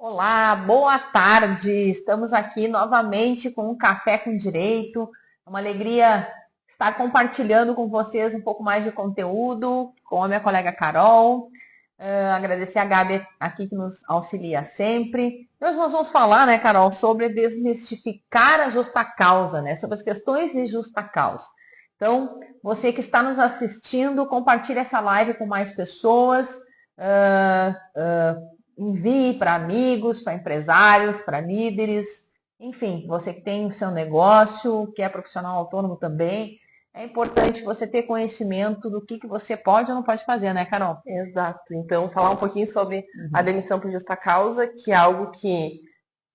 Olá, boa tarde. Estamos aqui novamente com um Café com Direito. É uma alegria estar compartilhando com vocês um pouco mais de conteúdo com a minha colega Carol. Agradecer a Gabi aqui que nos auxilia sempre. Hoje nós vamos falar, né, Carol, sobre desmistificar a justa causa, né, sobre as questões de justa causa. Então, você que está nos assistindo, compartilhe essa live com mais pessoas. Uh, Envie para amigos, para empresários, para líderes, enfim, você que tem o seu negócio, que é profissional autônomo também, é importante você ter conhecimento do que você pode ou não pode fazer, né, Carol? Exato. Então, falar um pouquinho sobre a demissão por justa causa, que é algo que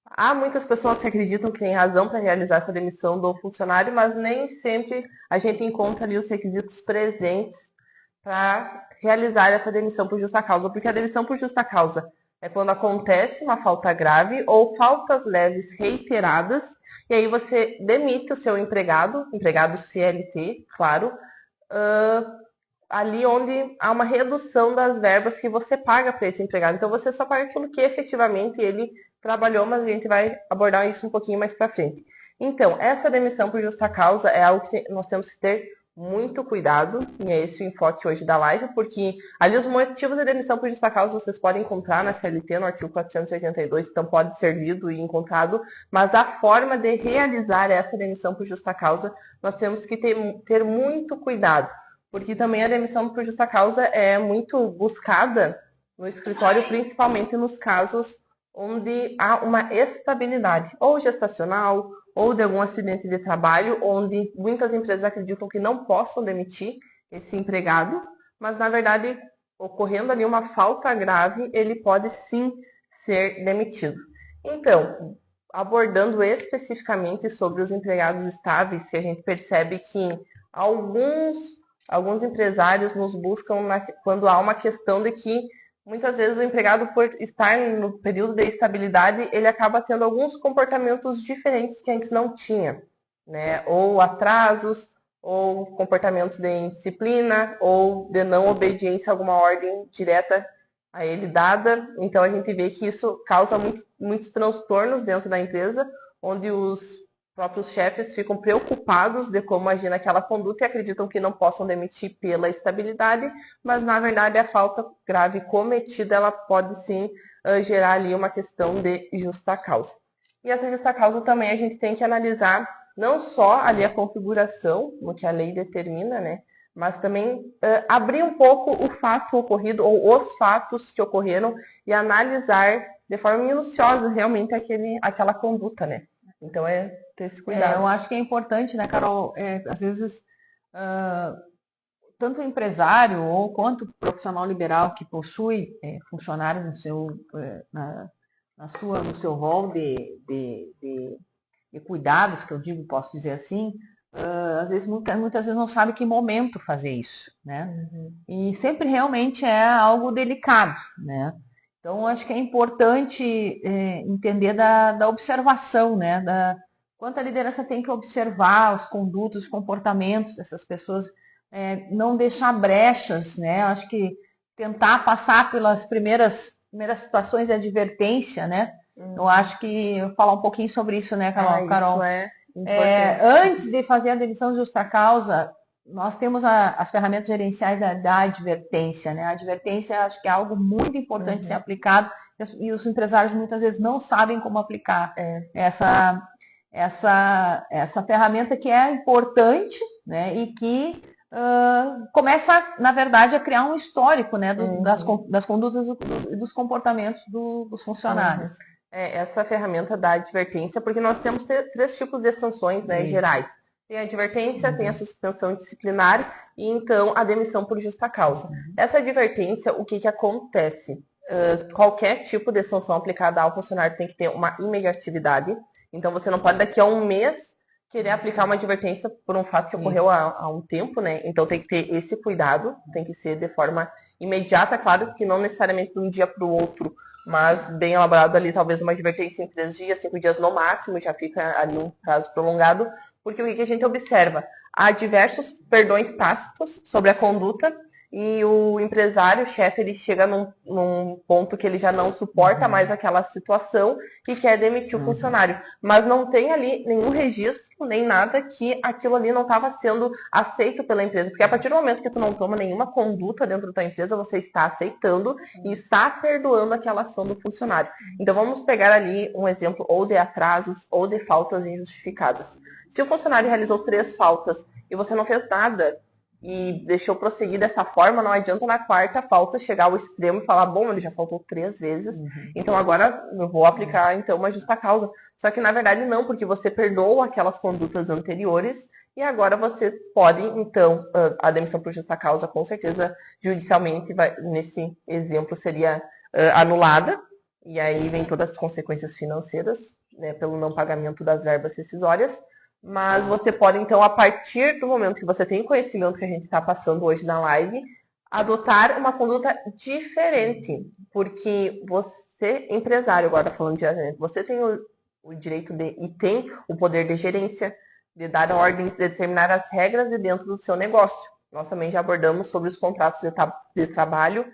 há muitas pessoas que acreditam que têm razão para realizar essa demissão do funcionário, mas nem sempre a gente encontra ali os requisitos presentes para realizar essa demissão por justa causa, porque a demissão por justa causa é quando acontece uma falta grave ou faltas leves reiteradas, e aí você demite o seu empregado CLT, claro, ali onde há uma redução das verbas que você paga para esse empregado. Então você só paga aquilo que efetivamente ele trabalhou, mas a gente vai abordar isso um pouquinho mais para frente. Então, essa demissão por justa causa é algo que nós temos que ter muito cuidado, e é esse o enfoque hoje da live, porque ali os motivos de demissão por justa causa vocês podem encontrar na CLT, no artigo 482, então pode ser lido e encontrado, mas a forma de realizar essa demissão por justa causa, nós temos que ter muito cuidado, porque também a demissão por justa causa é muito buscada no escritório, principalmente nos casos onde há uma estabilidade, ou gestacional, ou de algum acidente de trabalho, onde muitas empresas acreditam que não possam demitir esse empregado, mas na verdade, ocorrendo ali uma falta grave, ele pode sim ser demitido. Então, abordando especificamente sobre os empregados estáveis, que a gente percebe que alguns empresários nos buscam quando há uma questão de que muitas vezes o empregado, por estar no período de estabilidade, ele acaba tendo alguns comportamentos diferentes que antes não tinha, né? Ou atrasos, ou comportamentos de indisciplina, ou de não obediência a alguma ordem direta a ele dada. Então a gente vê que isso causa muitos transtornos dentro da empresa, onde os próprios chefes ficam preocupados de como agir naquela conduta e acreditam que não possam demitir pela estabilidade, mas na verdade a falta grave cometida ela pode sim gerar ali uma questão de justa causa. E essa justa causa também a gente tem que analisar não só ali a configuração, no que a lei determina, né, mas também abrir um pouco o fato ocorrido ou os fatos que ocorreram e analisar de forma minuciosa realmente aquela conduta, né? Então é ter esse Eu cuidado. acho que é importante, né, Carol? Às vezes, uh, tanto o empresário ou quanto o profissional liberal que possui funcionários no seu rol de cuidados, que eu digo, posso dizer assim, às vezes, muitas vezes não sabe que momento fazer isso, né? Uhum. E sempre realmente é algo delicado, né? Então, acho que é importante entender da observação, né? Quanto a liderança tem que observar os condutos, os comportamentos dessas pessoas, não deixar brechas, né? Acho que tentar passar pelas primeiras situações de advertência, né? Eu Uhum. acho que eu vou falar um pouquinho sobre isso, né, Isso Carol? é importante. Antes de fazer a demissão de justa causa, nós temos as ferramentas gerenciais da advertência, né? A advertência acho que é algo muito importante ser Uhum. aplicado e os empresários muitas vezes não sabem como aplicar É. essa ferramenta que é importante, né? E que começa, na verdade, a criar um histórico, né? Uhum. Das condutas e dos comportamentos dos Uhum. funcionários. Essa ferramenta da advertência, porque nós temos três tipos de sanções, né, Isso. gerais. Tem a advertência, tem a Uhum. suspensão disciplinar e então a demissão por justa causa. Essa advertência, o que, que acontece? Qualquer tipo de sanção aplicada ao funcionário tem que ter uma imediatividade. Então você não pode daqui a um mês querer aplicar uma advertência por um fato que ocorreu Isso. há um tempo, né? Então tem que ter esse cuidado, tem que ser de forma imediata, claro que não necessariamente de um dia para o outro, mas bem elaborado ali, talvez uma advertência em 3 dias, 5 dias no máximo, já fica ali um prazo prolongado, porque o que a gente observa? Há diversos perdões tácitos sobre a conduta, e o empresário, o chefe, ele chega num ponto que ele já não suporta mais aquela situação e quer demitir o funcionário. Mas não tem ali nenhum registro, nem nada que aquilo ali não estava sendo aceito pela empresa. Porque a partir do momento que tu não toma nenhuma conduta dentro da tua empresa, você está aceitando e está perdoando aquela ação do funcionário. Então vamos pegar ali um exemplo ou de atrasos ou de faltas injustificadas. Se o funcionário realizou 3 faltas e você não fez nada e deixou prosseguir dessa forma, não adianta na quarta falta chegar ao extremo e falar, bom, ele já faltou 3 vezes, então agora eu vou aplicar então uma justa causa. Só que na verdade não, porque você perdoou aquelas condutas anteriores e agora você pode, então, a demissão por justa causa, com certeza, judicialmente, nesse exemplo, seria anulada, e aí vem todas as consequências financeiras, né, pelo não pagamento das verbas rescisórias. Mas você pode, então, a partir do momento que você tem conhecimento que a gente está passando hoje na live, adotar uma conduta diferente. Porque você, empresário, agora falando diretamente, você tem o direito e tem o poder de gerência, de dar ordens, de determinar as regras de dentro do seu negócio. Nós também já abordamos sobre os contratos de trabalho,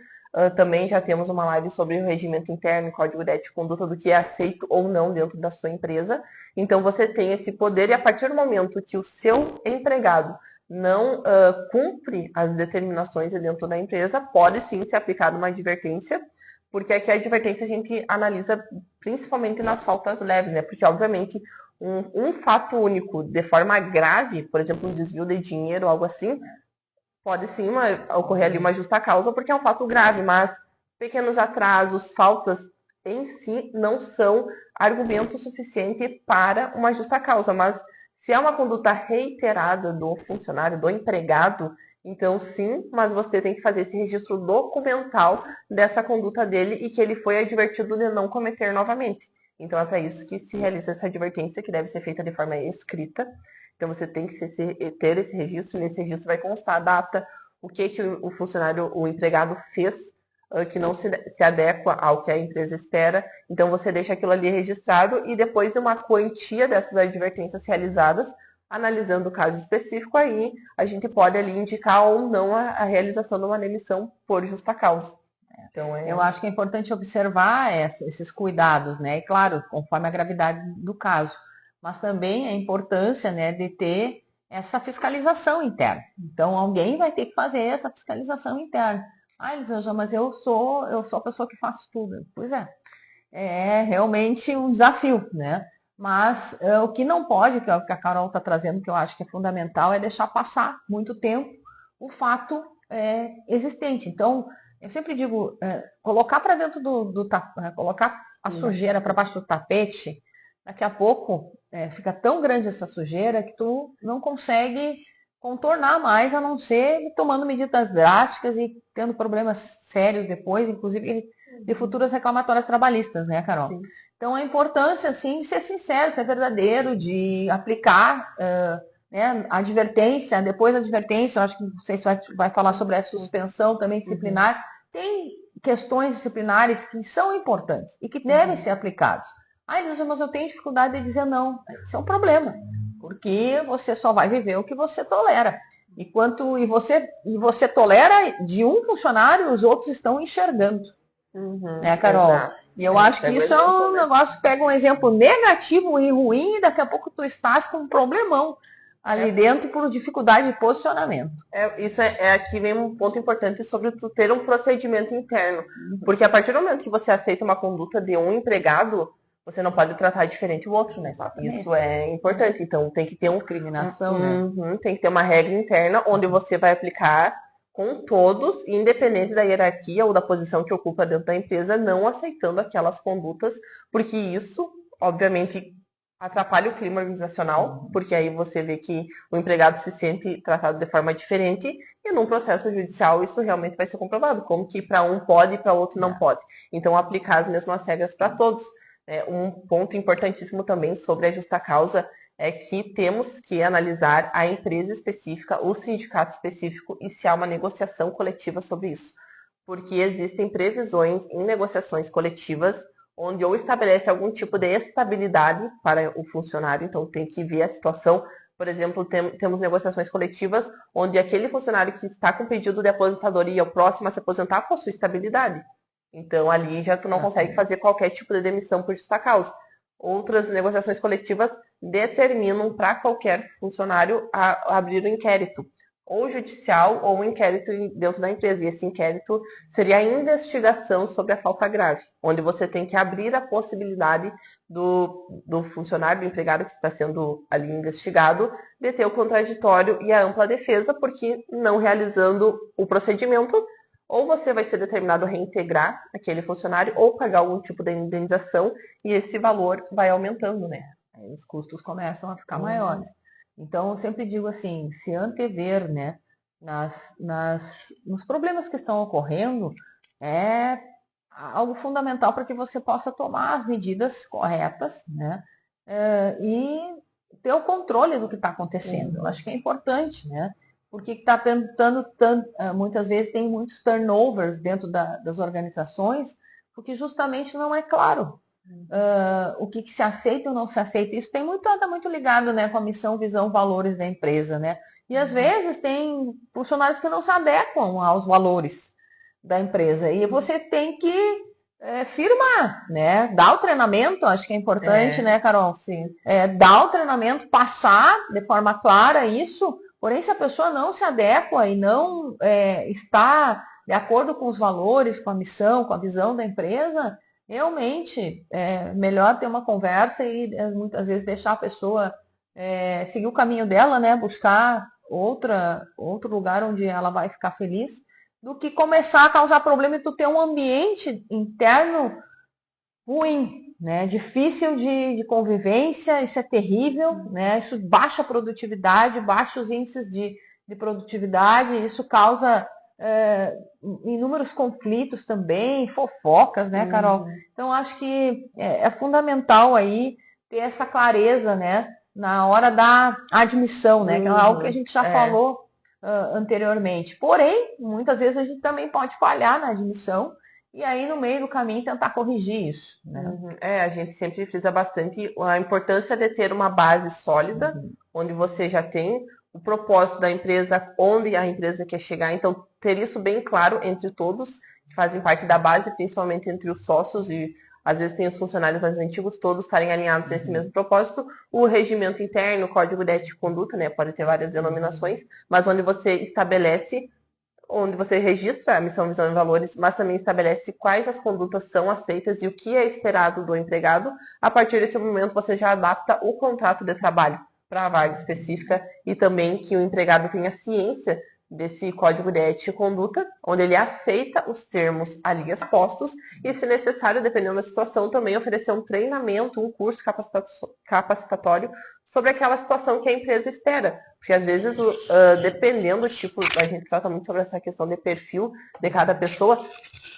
também já temos uma live sobre o regimento interno e código de ética e conduta do que é aceito ou não dentro da sua empresa. Então você tem esse poder e a partir do momento que o seu empregado não cumpre as determinações dentro da empresa, pode sim ser aplicada uma advertência, porque aqui a advertência a gente analisa principalmente nas faltas leves, né? Porque obviamente um fato único de forma grave, por exemplo, um desvio de dinheiro, algo assim, pode sim ocorrer ali uma justa causa, porque é um fato grave, mas pequenos atrasos, faltas em si não são argumento suficiente para uma justa causa. Mas se é uma conduta reiterada do funcionário, do empregado, então sim, mas você tem que fazer esse registro documental dessa conduta dele e que ele foi advertido de não cometer novamente. Então é para isso que se realiza essa advertência, que deve ser feita de forma escrita. Então você tem que ter esse registro, e nesse registro vai constar a data, o que o funcionário, o empregado fez que não se adequa ao que a empresa espera. Então você deixa aquilo ali registrado e depois de uma quantia dessas advertências realizadas, analisando o caso específico, aí a gente pode ali indicar ou não a realização de uma demissão por justa causa. Então, eu acho que é importante observar esses cuidados, né? E claro, conforme a gravidade do caso, mas também a importância, né, de ter essa fiscalização interna. Então, alguém vai ter que fazer essa fiscalização interna. Ah, Elisângela, mas eu sou a pessoa que faço tudo. Pois é realmente um desafio, né? Mas o que não pode, que é o que a Carol está trazendo, que eu acho que é fundamental, é deixar passar muito tempo o fato existente. Então, eu sempre digo, colocar para dentro colocar a sujeira para baixo do tapete, daqui a pouco fica tão grande essa sujeira que tu não consegue contornar mais, a não ser tomando medidas drásticas e tendo problemas sérios depois, inclusive de futuras reclamatórias trabalhistas, né, Carol? Sim. Então, a importância, assim, de ser sincero, ser verdadeiro, de aplicar né, a advertência, depois da advertência, eu acho que não sei se vai falar sobre a suspensão também disciplinar, tem questões disciplinares que são importantes e que devem ser aplicados. Ah, Elisa, mas eu tenho dificuldade de dizer não. Isso é um problema, porque você só vai viver o que você tolera. E você tolera de um funcionário, os outros estão enxergando. Né, Carol? Exato. E eu acho que isso é um negócio que pega um exemplo negativo e ruim e daqui a pouco tu estás com um problemão ali dentro por dificuldade de posicionamento. Aqui vem um ponto importante sobre tu ter um procedimento interno. Porque a partir do momento que você aceita uma conduta de um empregado, você não pode tratar diferente o outro, né? Exatamente. Isso é importante. Então tem que ter discriminação, né? Tem que ter uma regra interna onde você vai aplicar com todos, independente da hierarquia ou da posição que ocupa dentro da empresa, não aceitando aquelas condutas, porque isso, obviamente, atrapalha o clima organizacional, porque aí você vê que o empregado se sente tratado de forma diferente e num processo judicial isso realmente vai ser comprovado, como que para um pode e para outro não pode. Então, aplicar as mesmas regras para todos. Um ponto importantíssimo também sobre a justa causa é que temos que analisar a empresa específica, o sindicato específico e se há uma negociação coletiva sobre isso. Porque existem previsões em negociações coletivas onde ou estabelece algum tipo de estabilidade para o funcionário, então tem que ver a situação Por exemplo, temos negociações coletivas onde aquele funcionário que está com pedido de aposentadoria, o próximo a se aposentar, possui estabilidade. Então, ali já tu não consegue fazer qualquer tipo de demissão por justa causa. Outras negociações coletivas determinam para qualquer funcionário abrir um inquérito, ou judicial, ou um inquérito dentro da empresa. E esse inquérito seria a investigação sobre a falta grave, onde você tem que abrir a possibilidade do funcionário, do empregado que está sendo ali investigado, de ter o contraditório e a ampla defesa, porque não realizando o procedimento, ou você vai ser determinado a reintegrar aquele funcionário ou pagar algum tipo de indenização e esse valor vai aumentando, né? Aí os custos começam a ficar maiores. Então, eu sempre digo assim, se antever, né, nos problemas que estão ocorrendo é algo fundamental para que você possa tomar as medidas corretas, né, e ter o controle do que está acontecendo. Eu acho que é importante, né, porque está tentando, muitas vezes tem muitos turnovers dentro das organizações, porque justamente não é claro o que se aceita ou não se aceita. Isso está muito ligado, né, com a missão, visão, valores da empresa, né? E às vezes tem funcionários que não se adequam aos valores da empresa. E você tem que firmar, né? Dar o treinamento, acho que é importante, né, Carol? Sim. Dar o treinamento, passar de forma clara isso. Porém, se a pessoa não se adequa e não está de acordo com os valores, com a missão, com a visão da empresa, realmente é melhor ter uma conversa e muitas vezes deixar a pessoa seguir o caminho dela, né? Buscar outro lugar onde ela vai ficar feliz, do que começar a causar problema e tu ter um ambiente interno ruim, né? Difícil de convivência, isso é terrível, né? Isso baixa a produtividade, baixa os índices de produtividade, isso causa inúmeros conflitos também, fofocas, né, Carol? Então, acho que é fundamental aí ter essa clareza, né, na hora da admissão, né, que é algo que a gente já falou anteriormente. Porém, muitas vezes a gente também pode falhar na admissão e aí no meio do caminho tentar corrigir isso, né? A gente sempre frisa bastante a importância de ter uma base sólida, onde você já tem o propósito da empresa, onde a empresa quer chegar. Então, ter isso bem claro entre todos que fazem parte da base, principalmente entre os sócios e às vezes tem os funcionários mais antigos, todos estarem alinhados nesse mesmo propósito. O regimento interno, o código de ética e conduta, né, pode ter várias denominações, mas onde você estabelece, onde você registra a missão, visão e valores, mas também estabelece quais as condutas são aceitas e o que é esperado do empregado. A partir desse momento, você já adapta o contrato de trabalho para a vaga específica e também que o empregado tenha ciência desse código de ética e conduta, onde ele aceita os termos ali expostos e, se necessário, dependendo da situação, também oferecer um treinamento, um curso capacitatório sobre aquela situação que a empresa espera. Porque, às vezes, dependendo do tipo, a gente trata muito sobre essa questão de perfil de cada pessoa,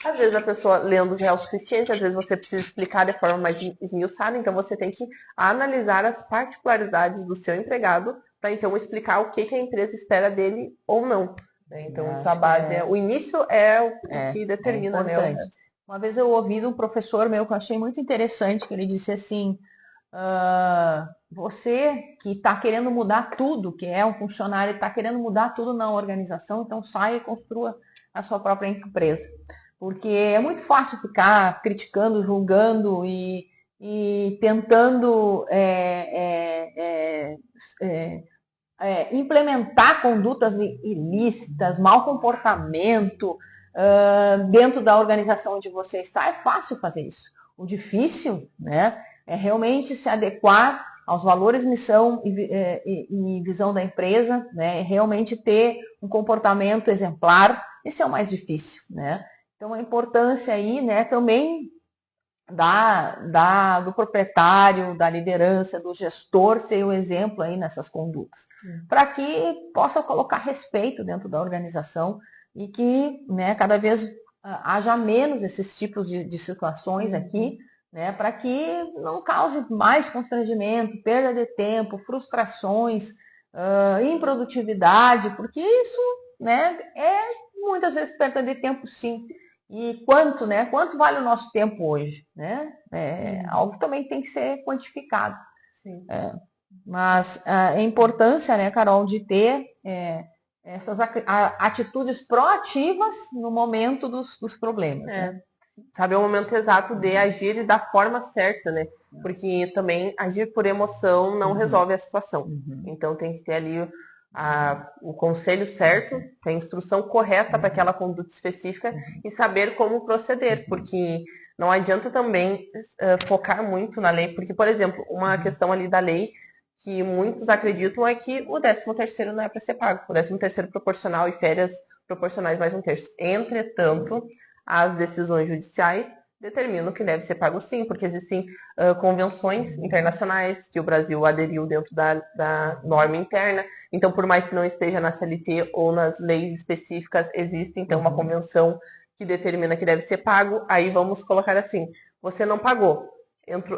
às vezes a pessoa lendo já é o suficiente, às vezes você precisa explicar de forma mais esmiuçada, então você tem que analisar as particularidades do seu empregado para então explicar o que a empresa espera dele ou não. Então, isso a base o início é o que determina, né? Uma vez eu ouvi de um professor meu que eu achei muito interessante, que ele disse assim: você que está querendo mudar tudo, que é um funcionário e está querendo mudar tudo na organização, então saia e construa a sua própria empresa. Porque é muito fácil ficar criticando, julgando e tentando implementar condutas ilícitas, mau comportamento dentro da organização onde você está. É fácil fazer isso. O difícil, né, é realmente se adequar aos valores, missão e visão da empresa, né, realmente ter um comportamento exemplar. Esse é o mais difícil, né? Então, a importância aí, né, também do proprietário, da liderança, do gestor ser o exemplo aí nessas condutas, para que possa colocar respeito dentro da organização e que, né, cada vez haja menos esses tipos de situações aqui, né, para que não cause mais constrangimento, perda de tempo, frustrações, improdutividade, porque isso, né, é muitas vezes perda de tempo, sim. E quanto vale o nosso tempo hoje, né? Algo que também tem que ser quantificado. Sim. Mas a importância, né, Carol, de ter essas atitudes proativas no momento dos problemas, né? Saber o momento exato de agir e da forma certa, né? Porque também agir por emoção não resolve a situação. Então tem que ter ali o conselho certo, a instrução correta para aquela conduta específica e saber como proceder, porque não adianta também focar muito na lei, porque, por exemplo, uma questão ali da lei que muitos acreditam é que o 13º não é para ser pago, o 13º proporcional e férias proporcionais mais 1/3. Entretanto, as decisões judiciais determinam que deve ser pago sim, porque existem convenções internacionais que o Brasil aderiu dentro da norma interna. Então, por mais que não esteja na CLT ou nas leis específicas, existe então uma convenção que determina que deve ser pago. Aí vamos colocar assim, você não pagou.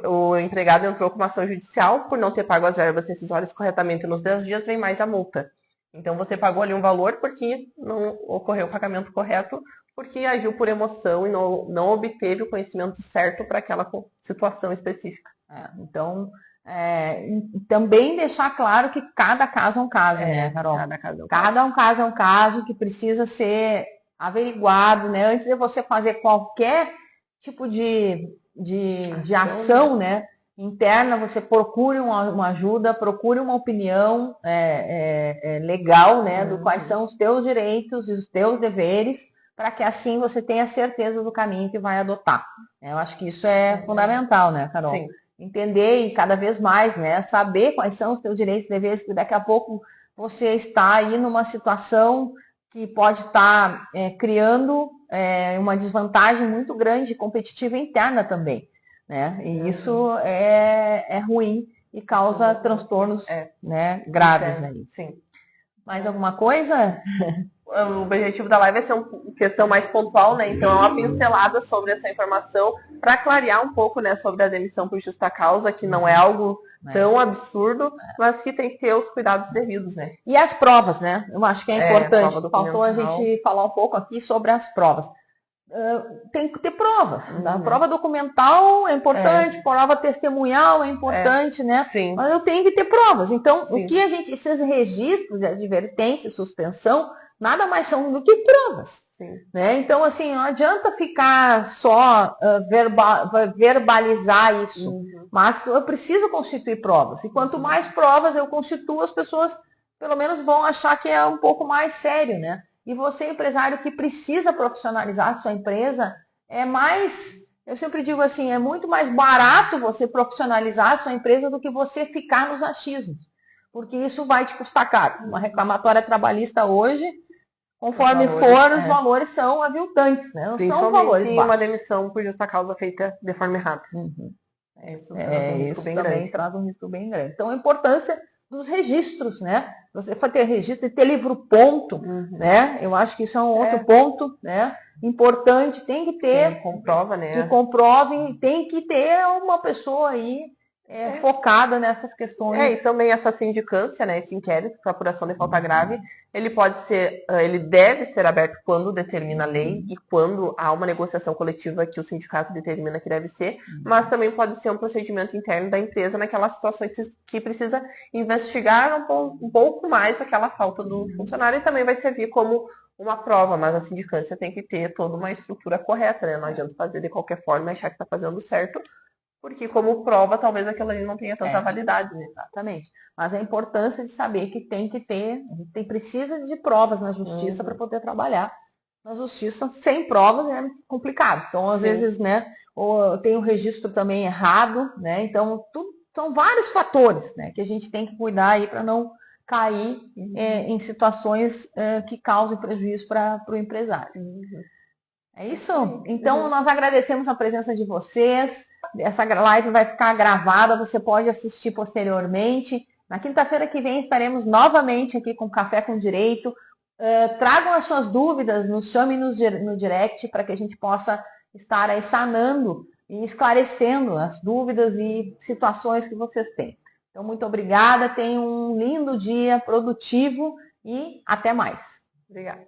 O empregado entrou com uma ação judicial por não ter pago as verbas rescisórias corretamente nos 10 dias, vem mais a multa. Então, você pagou ali um valor porque não ocorreu o pagamento correto, porque agiu por emoção e não obteve o conhecimento certo para aquela situação específica. Então, também deixar claro que cada caso é um caso, né, Carol? Cada caso é um caso que precisa ser averiguado, né? Antes de você fazer qualquer tipo de ação, né, interna, você procure uma ajuda, procure uma opinião legal, né, do quais são os teus direitos e os teus deveres, para que assim você tenha certeza do caminho que vai adotar. Eu acho que isso é fundamental, né, Carol? Sim. Entender e cada vez mais, né, saber quais são os teus direitos e deveres, porque daqui a pouco você está aí numa situação que pode estar criando uma desvantagem muito grande competitiva interna também, né? E isso é ruim e causa transtornos né, graves aí. Sim. Mais alguma coisa? O objetivo da live é ser uma questão mais pontual, né? Então é uma pincelada sobre essa informação para clarear um pouco, né, sobre a demissão por justa causa, que não é algo tão absurdo, mas que tem que ter os cuidados devidos, né? E as provas, né? Eu acho que é importante. Faltou a gente falar um pouco aqui sobre as provas. Tem que ter provas. A prova documental é importante, prova testemunhal é importante, né? Sim. Mas eu tenho que ter provas. Então, o que esses registros de advertência e suspensão, nada mais são do que provas. Né? Então, assim, não adianta ficar só verbalizar isso, mas eu preciso constituir provas. E quanto mais provas eu constituo, as pessoas, pelo menos, vão achar que é um pouco mais sério, né? E você, empresário que precisa profissionalizar a sua empresa, eu sempre digo assim, é muito mais barato você profissionalizar a sua empresa do que você ficar nos achismos, porque isso vai te custar caro. Uma reclamatória trabalhista hoje, conforme os valores são aviltantes, né? Não são valores baixos. Uma demissão por justa causa feita de forma errada. Isso traz um risco bem grande. Traz um risco bem grande. Então, a importância dos registros, né? Você for ter registro e ter livro-ponto, né? Eu acho que isso é um outro ponto, né? Importante, tem que ter. Comprova, né? Que comprove, tem que ter uma pessoa aí focada nessas questões. E também essa sindicância, né? Esse inquérito para apuração de falta grave, ele deve ser aberto quando determina a lei e quando há uma negociação coletiva que o sindicato determina que deve ser, mas também pode ser um procedimento interno da empresa naquelas situações que precisa investigar um pouco mais aquela falta do funcionário e também vai servir como uma prova, mas a sindicância tem que ter toda uma estrutura correta, né? Não adianta fazer de qualquer forma e achar que está fazendo certo, porque como prova, talvez aquilo ali não tenha tanta validade, né? Exatamente. Mas a importância de saber que tem que ter, a gente precisa de provas na justiça para poder trabalhar. Na justiça, sem provas, é complicado. Então, às vezes, né, ou tem o registro também errado, né? Então, são vários fatores, né, que a gente tem que cuidar aí para não cair em situações que causem prejuízo para o empresário. É isso? Então, nós agradecemos a presença de vocês. Essa live vai ficar gravada, você pode assistir posteriormente. Na quinta-feira que vem estaremos novamente aqui com Café com Direito. Tragam as suas dúvidas, nos chamem no direct para que a gente possa estar aí sanando e esclarecendo as dúvidas e situações que vocês têm. Então, muito obrigada, tenham um lindo dia, produtivo e até mais. Obrigada.